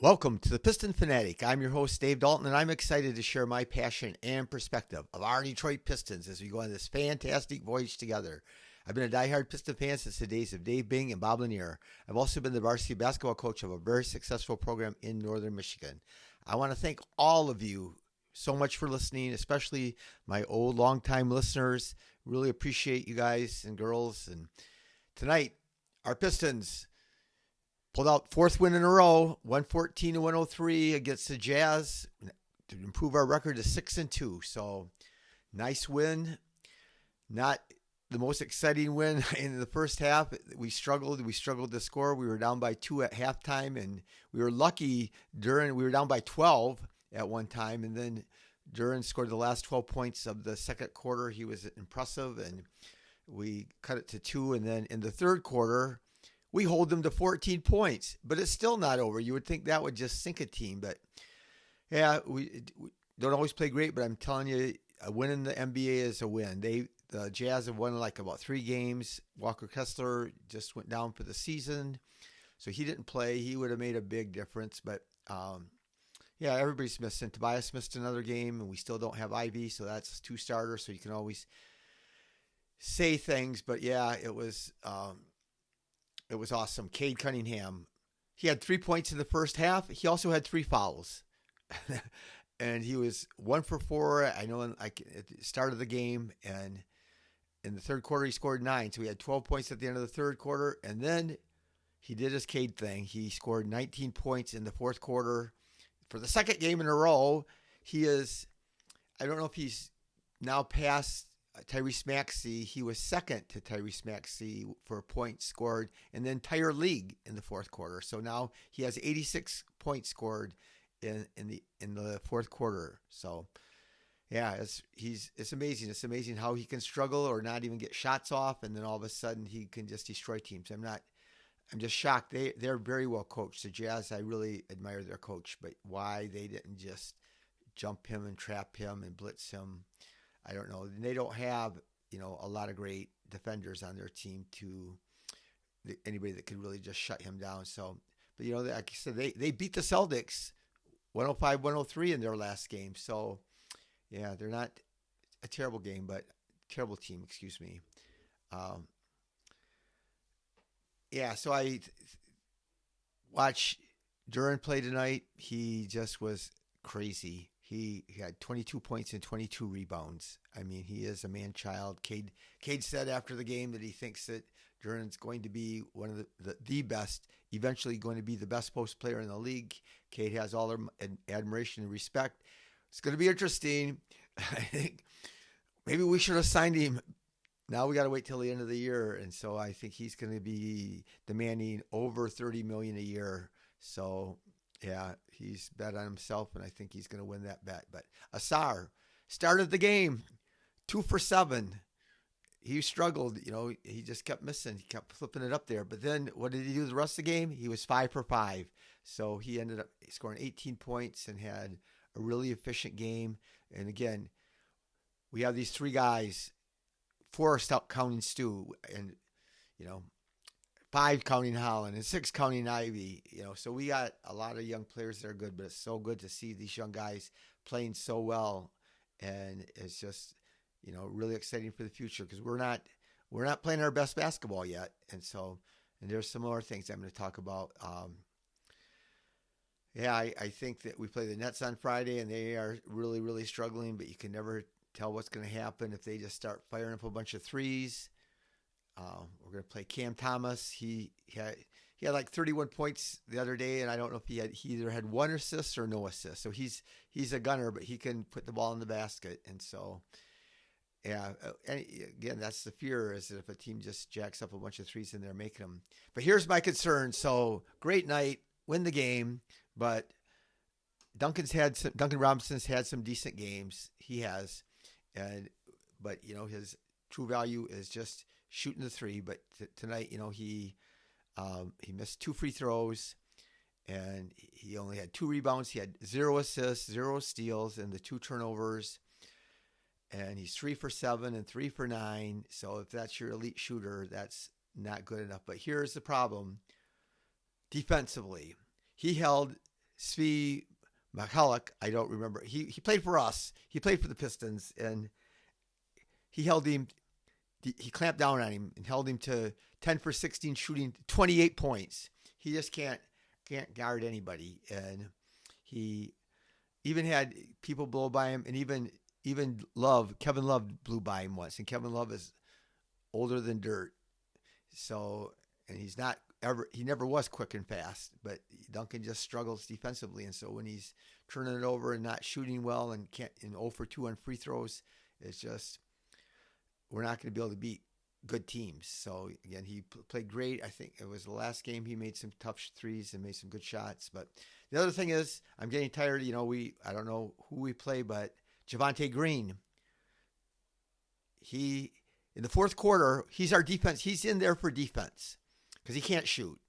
Welcome to the Piston Fanatic. I'm your host, Dave Dalton, and I'm excited to share my passion and perspective of our Detroit Pistons as we go on this fantastic voyage together. I've been a diehard Piston fan since the days of Dave Bing and Bob Lanier. I've also been the varsity basketball coach of a very successful program in northern Michigan. I want to thank all of you so much for listening, especially my old longtime listeners. Really appreciate you guys and girls. And tonight, our Pistons pulled out fourth win in a row, 114 to 103 against the Jazz to improve our record to 6-2. So nice win. Not the most exciting win in the first half. We struggled to score. We were down by 2 at halftime, and we were lucky we were down by 12 at one time, and then Duren scored the last 12 points of the second quarter. He was impressive, and we cut it to 2. And then in the third quarter, we hold them to 14 points, but it's still not over. You would think that would just sink a team, but yeah, we don't always play great, but I'm telling you, a win in the NBA is a win. The Jazz have won like about 3 games. Walker Kessler just went down for the season, so he didn't play. He would have made a big difference, but yeah, everybody's missing. Tobias missed another game, and we still don't have Ivy, so that's 2 starters, so you can always say things, but yeah, it was awesome. Cade Cunningham, he had 3 points in the first half. He also had 3 fouls. And he was 1 for 4, I know, at the start of the game. And in the third quarter, he scored 9. So he had 12 points at the end of the third quarter. And then he did his Cade thing. He scored 19 points in the fourth quarter. For the second game in a row, I don't know if he's now past Tyrese Maxey. He was second to Tyrese Maxey for points scored in the entire league in the fourth quarter. So now he has 86 points scored in the fourth quarter. So yeah, it's amazing. It's amazing how he can struggle or not even get shots off, and then all of a sudden he can just destroy teams. I'm just shocked. They're very well coached. The Jazz, I really admire their coach, but why they didn't just jump him and trap him and blitz him, I don't know. They don't have, a lot of great defenders on their team anybody that could really just shut him down. So, but like I said, they beat the Celtics 105-103 in their last game. So, yeah, they're not a terrible terrible team, excuse me. Yeah, so I watched Duren play tonight. He just was crazy. He had 22 points and 22 rebounds. I mean, he is a man-child. Cade said after the game that he thinks that Duren's going to be one of the best, eventually going to be the best post player in the league. Cade has all our admiration and respect. It's going to be interesting. I think maybe we should have signed him. Now we got to wait till the end of the year, and so I think he's going to be demanding over $30 million a year. So yeah, he's bet on himself, and I think he's going to win that bet. But Asar started the game 2 for 7. He struggled, he just kept missing. He kept flipping it up there. But then what did he do the rest of the game? He was 5 for 5. So he ended up scoring 18 points and had a really efficient game. And again, we have these 3 guys, 4 counting Stu, and 5 counting Holland, and 6 counting Ivy. So we got a lot of young players that are good, but it's so good to see these young guys playing so well, and it's just really exciting for the future because we're not playing our best basketball yet, and there's some more things I'm going to talk about. I think that we play the Nets on Friday, and they are really, really struggling, but you can never tell what's going to happen if they just start firing up a bunch of threes. We're going to play Cam Thomas. He had like 31 points the other day, and I don't know if he either had 1 assist or no assist. So he's a gunner, but he can put the ball in the basket. And so, yeah, and again, that's the fear, is that if a team just jacks up a bunch of threes and they're making them. But here's my concern. So great night, win the game, but Duncan Robinson's had some decent games. He has, but his true value is just shooting the 3. But tonight, he missed 2 free throws, and he only had 2 rebounds. He had 0 assists, 0 steals, and the 2 turnovers. And he's 3 for 7 and 3 for 9. So if that's your elite shooter, that's not good enough. But here's the problem. Defensively, he held Svi Mihalik, I don't remember. He played for us. He played for the Pistons, and he held him. He clamped down on him and held him to 10 for 16 shooting, 28 points. He just can't guard anybody, and he even had people blow by him, and even Kevin Love blew by him once, and Kevin Love is older than dirt. So, and he never was quick and fast, but Duncan just struggles defensively. And so when he's turning it over and not shooting well and 0 for 2 on free throws, it's just, we're not going to be able to beat good teams. So again, he played great. I think it was the last game he made some tough threes and made some good shots. But the other thing is, I'm getting tired. I don't know who we play, but Javonte Green, in the fourth quarter, he's our defense. He's in there for defense because he can't shoot,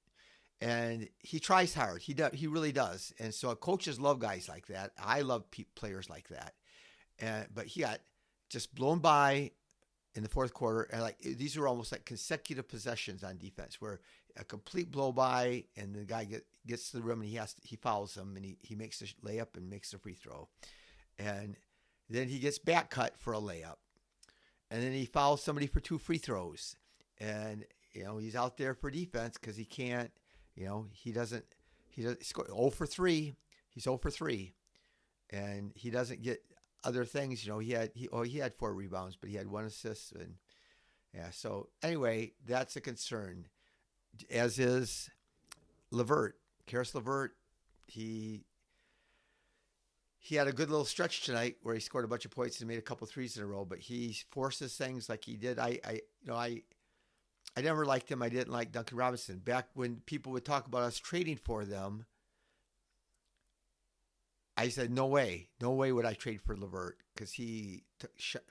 and he tries hard. He really does. And so coaches love guys like that. I love players like that. But he got just blown by in the fourth quarter, and these were almost like consecutive possessions on defense, where a complete blow by, and the guy gets to the rim and he fouls him, and he makes the layup and makes the free throw, and then he gets back cut for a layup, and then he fouls somebody for 2 free throws, and he's out there for defense because he can't, he doesn't score 0 for 3. He's 0 for 3, and he doesn't get other things. He had 4 rebounds, but he had 1 assist, and so anyway, that's a concern. As is LEVERT, Karis LEVERT. He had a good little stretch tonight where he scored a bunch of points and made a couple threes in a row, but he forces things like he did. I never liked him. I didn't like Duncan Robinson. Back when people would talk about us trading for them, I said, no way would I trade for LEVERT because he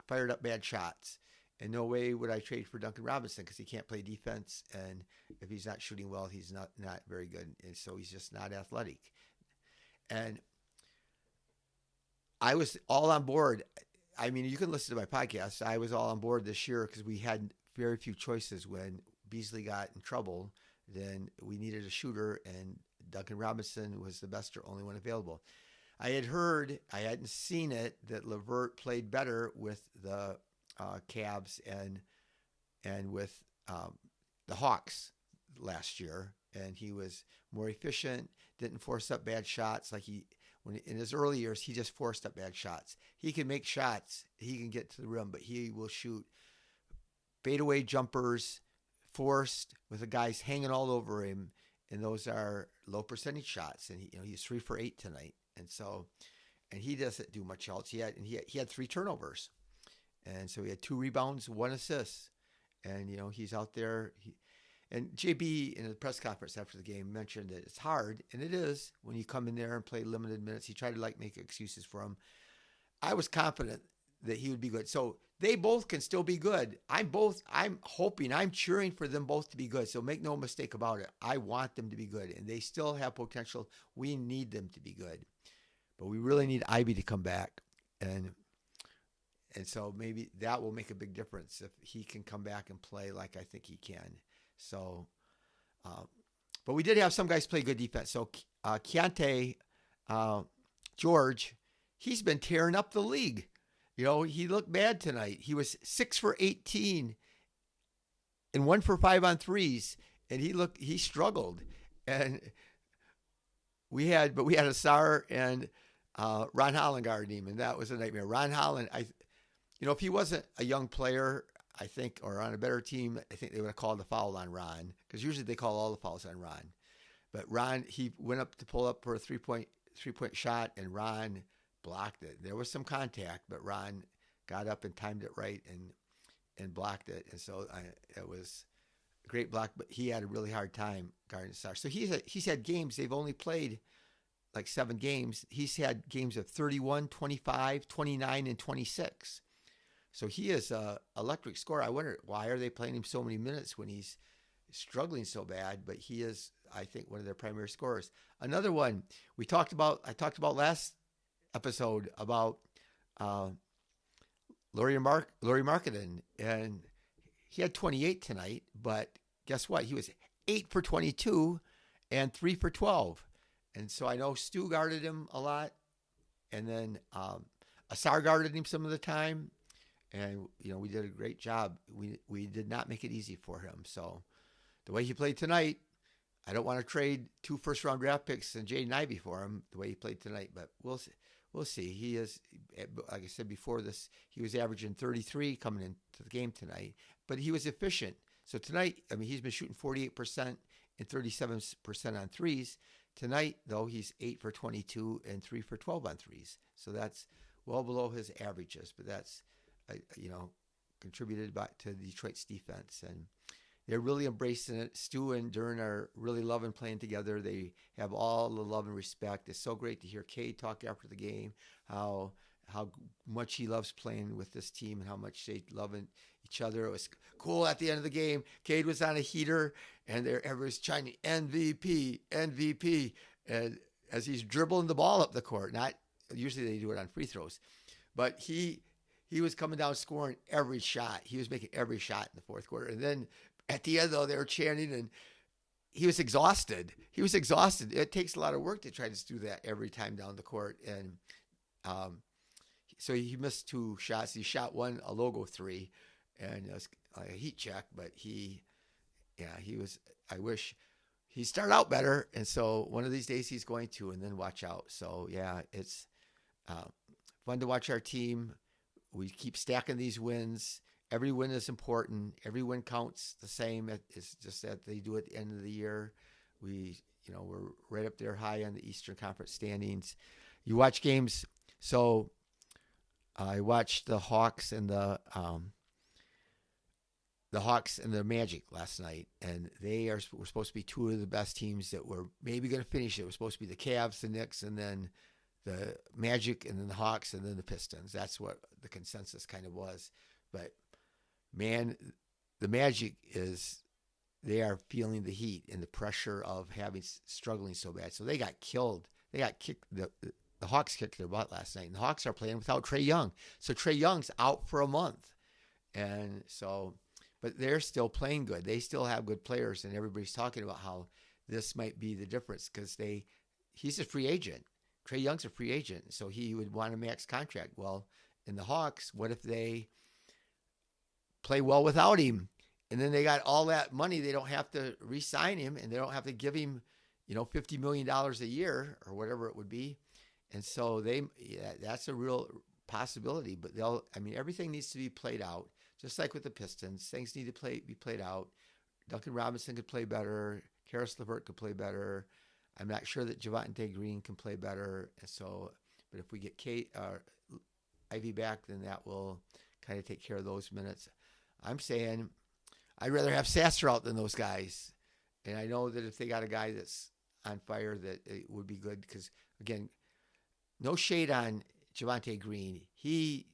fired up bad shots. And no way would I trade for Duncan Robinson because he can't play defense. And if he's not shooting well, he's not very good. And so he's just not athletic. And I was all on board. I mean, you can listen to my podcast. I was all on board this year because we had very few choices. When Beasley got in trouble, then we needed a shooter, and Duncan Robinson was the best or only one available. I had heard, I hadn't seen it, that LEVERT played better with the Cavs and with the Hawks last year, and he was more efficient, didn't force up bad shots when in his early years. He just forced up bad shots. He can make shots, he can get to the rim, but he will shoot fadeaway jumpers forced with the guys hanging all over him, and those are low percentage shots. And he's 3 for 8 tonight. And so, and he doesn't do much else. He had 3 turnovers, and so he had 2 rebounds, 1 assist, and he's out there. And JB in the press conference after the game mentioned that it's hard, and it is when you come in there and play limited minutes. He tried to make excuses for him. I was confident that he would be good. So they both can still be good. I'm hoping, I'm cheering for them both to be good. So make no mistake about it. I want them to be good, and they still have potential. We need them to be good. But we really need Ivy to come back, and so maybe that will make a big difference if he can come back and play like I think he can. So, but we did have some guys play good defense. So Keontae George, he's been tearing up the league. He looked bad tonight. He was 6 for 18 and 1 for 5 on threes, and he struggled. And we had Asar and Ron Holland guarding him, and that was a nightmare. Ron Holland, if he wasn't a young player, I think, or on a better team, I think they would have called the foul on Ron, because usually they call all the fouls on Ron. But Ron, he went up to pull up for a three-point shot, and Ron blocked it. There was some contact, but Ron got up and timed it right and blocked it. And so it was a great block, but he had a really hard time guarding Asar. So he's had games. They've only played like 7 games. He's had games of 31, 25, 29, and 26. So he is an electric scorer. I wonder, why are they playing him so many minutes when he's struggling so bad? But he is, I think, one of their primary scorers. Another one I talked about last episode about Lauri Markkanen, and he had 28 tonight, but guess what? He was 8 for 22 and 3 for 12. And so I know Stu guarded him a lot, and then Asar guarded him some of the time, and we did a great job. We did not make it easy for him. So the way he played tonight, I don't want to trade 2 first-round draft picks and Jaden Ivey for him the way he played tonight, but we'll see. We'll see. He is, like I said before this, he was averaging 33 coming into the game tonight, but he was efficient. So tonight, I mean, he's been shooting 48% and 37% on threes. Tonight, though, he's 8 for 22 and 3 for 12 on threes. So that's well below his averages, but that's, contributed back to Detroit's defense. And they're really embracing it. Stu and Duren are really loving playing together. They have all the love and respect. It's so great to hear CADE talk after the game, how much he loves playing with this team and how much they love each other. It was cool at the end of the game. CADE was on a heater, and everyone's chanting MVP, MVP, and as he's dribbling the ball up the court. Not usually they do it on free throws, but he was coming down scoring every shot. He was making every shot in the fourth quarter, and then at the end, though, they were chanting, and he was exhausted. It takes a lot of work to try to do that every time down the court. And so he missed 2 shots. He shot one, a logo 3, and it was a heat check. But he was, I wish he started out better. And so one of these days he's going to, and then watch out. So, yeah, it's fun to watch our team. We keep stacking these wins. Every win is important. Every win counts the same. It's just that they do at the end of the year. We're right up there high on the Eastern Conference standings. You watch games. So I watched the Hawks and the Magic last night, and were supposed to be 2 of the best teams that were maybe going to finish it. It was supposed to be the Cavs, the Knicks, and then the Magic, and then the Hawks, and then the Pistons. That's what the consensus kind of was. But man, the Magic they are feeling the heat and the pressure of struggling so bad. So they got killed. They got kicked. The Hawks kicked their butt last night, and the Hawks are playing without Trae Young. So Trae Young's out for a month. And so, but they're still playing good. They still have good players, and everybody's talking about how this might be the difference because he's a free agent. Trae Young's a free agent, so he would want a max contract. Well, in the Hawks, what if they play well without him, and then they got all that money? They don't have to re-sign him, and they don't have to give him, $50 million a year or whatever it would be. And so that's a real possibility. But everything needs to be played out, just like with the Pistons. Things need to be played out. Duncan Robinson could play better. Karis LeVert could play better. I'm not sure that Javonte Green can play better. And so, but if we get Ivy back, then that will kind of take care of those minutes. I'm saying I'd rather have Sasser out than those guys. And I know that if they got a guy that's on fire, that it would be good because, again, no shade on Javonte Green. He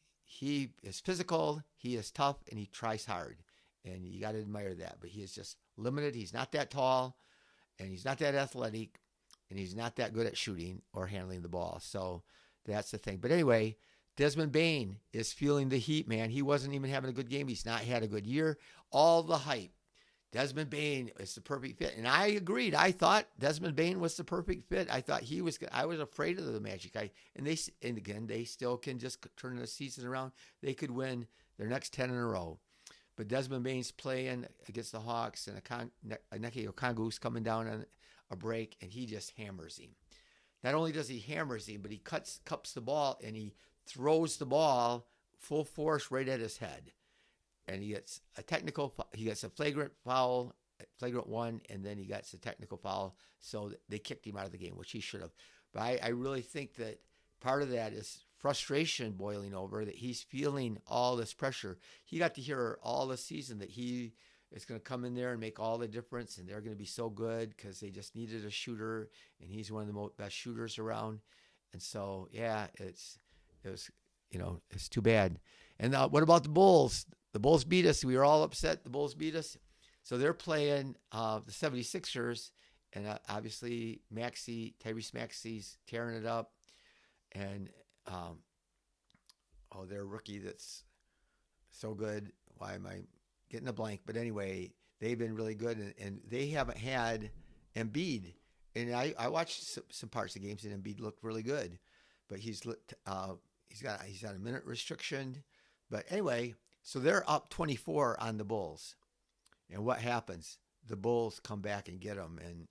is physical, he is tough, and he tries hard. And you got to admire that. But he is just limited. He's not that tall, and he's not that athletic, and he's not that good at shooting or handling the ball. So that's the thing. But anyway, Desmond Bane is feeling the heat, man. He wasn't even having a good game. He's not had a good year. All the hype. Desmond Bane is the perfect fit. And I agreed. I thought Desmond Bane was the perfect fit. I thought I was afraid of the Magic. And again, they still can just turn the season around. They could win their next 10 in a row. But Desmond Bane's playing against the Hawks, and Onyeka Okongwu's coming down on a break, and he just hammers him. Not only does he hammers him, but he cups the ball, and he throws the ball full force right at his head. And he gets a flagrant foul, flagrant 1, and then he gets a technical foul. So they kicked him out of the game, which he should have. But I really think that part of that is frustration boiling over, that he's feeling all this pressure. He got to hear all the season that he is going to come in there and make all the difference, and they're going to be so good because they just needed a shooter, and he's one of the best shooters around. And so, yeah, it's too bad. And what about the Bulls? The Bulls beat us. We were all upset. The Bulls beat us. So they're playing the 76ers, and obviously Tyrese Maxey's tearing it up. And, their rookie that's so good. Why am I getting a blank? But anyway, they've been really good, and they haven't had Embiid and I watched some parts of the games, and Embiid looked really good, but he's got a minute restriction. But anyway, so they're up 24 on the Bulls, and what happens? The Bulls come back and get them, and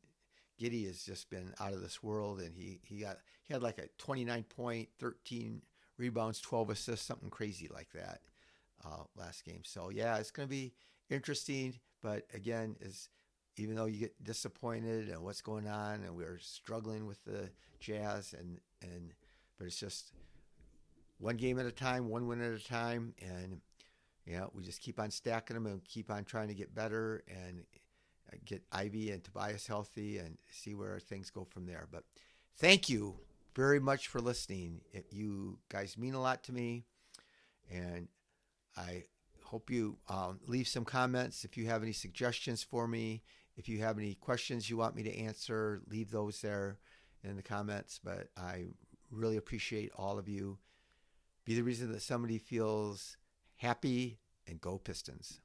Giddy has just been out of this world, and he had like a 29 point, 13 rebounds, 12 assists, something crazy like that last game. So yeah, it's going to be interesting. But again, even though you get disappointed and what's going on, and we're struggling with the Jazz, but it's just one game at a time, one win at a time, and we just keep on stacking them and keep on trying to get better and get Ivy and Tobias healthy and see where things go from there. But thank you very much for listening. You guys mean a lot to me, and I hope you leave some comments if you have any suggestions for me. If you have any questions you want me to answer, leave those there in the comments. But I really appreciate all of you. Be the reason that somebody feels happy, and go Pistons.